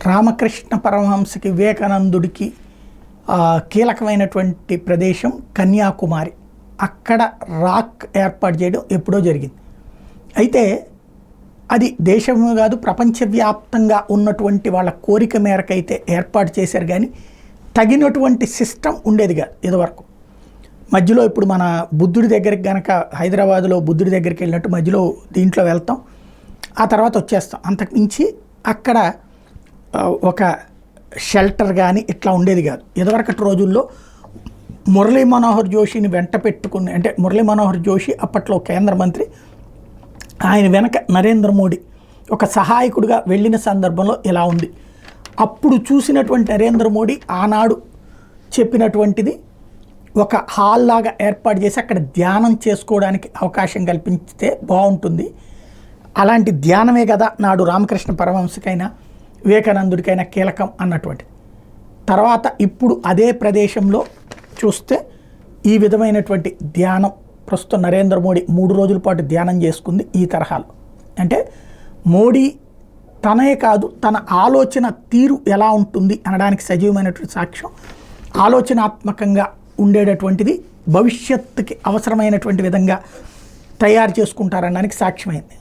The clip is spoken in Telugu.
రామకృష్ణ పరమహంసకి వివేకానందుడికి కీలకమైనటువంటి ప్రదేశం కన్యాకుమారి. అక్కడ రాక్ ఏర్పాటు చేయడం ఎప్పుడో జరిగింది. అయితే అది దేశమే కాదు ప్రపంచవ్యాప్తంగా ఉన్నటువంటి వాళ్ళ కోరిక మేరకైతే ఏర్పాటు చేశారు, కానీ తగినటువంటి సిస్టమ్ ఉండేది కాదు ఇదివరకు. మధ్యలో ఇప్పుడు మన బుద్ధుడి దగ్గరికి కనుక హైదరాబాదులో బుద్ధుడి దగ్గరికి వెళ్ళినట్టు మధ్యలో దీంట్లో వెళ్తాం, ఆ తర్వాత వచ్చేస్తాం. అంతకుమించి అక్కడ ఒక షెల్టర్ కానీ ఇట్లా ఉండేది కాదు. ఇదివరకటి రోజుల్లో మురళీ మనోహర్ జోషిని వెంట పెట్టుకుని, అంటే మురళీ మనోహర్ జోషి అప్పట్లో కేంద్ర మంత్రి, ఆయన వెనక నరేంద్ర మోడీ ఒక సహాయకుడిగా వెళ్ళిన సందర్భంలో ఇలా ఉంది. అప్పుడు చూసినటువంటి నరేంద్ర మోడీ ఆనాడు చెప్పినటువంటిది ఒక హాల్ లాగా ఏర్పాటు చేసి అక్కడ ధ్యానం చేసుకోవడానికి అవకాశం కల్పిస్తే బాగుంటుంది. అలాంటి ధ్యానమే కదా నాడు రామకృష్ణ పరమహంసకైనా వివేకానందుడికైనా కీలకం అన్నటువంటి. తర్వాత ఇప్పుడు అదే ప్రదేశంలో చూస్తే ఈ విధమైనటువంటి ధ్యానం ప్రస్తుతం నరేంద్ర మోడీ 3 రోజుల పాటు ధ్యానం చేసుకుంది ఈ తరహాలో. అంటే మోడీ తనే కాదు, తన ఆలోచన తీరు ఎలా ఉంటుంది అనడానికి సజీవమైనటువంటి సాక్ష్యం. ఆలోచనాత్మకంగా ఉండేటటువంటిది భవిష్యత్తుకి అవసరమైనటువంటి విధంగా తయారు చేసుకుంటారనడానికి సాక్ష్యమైంది.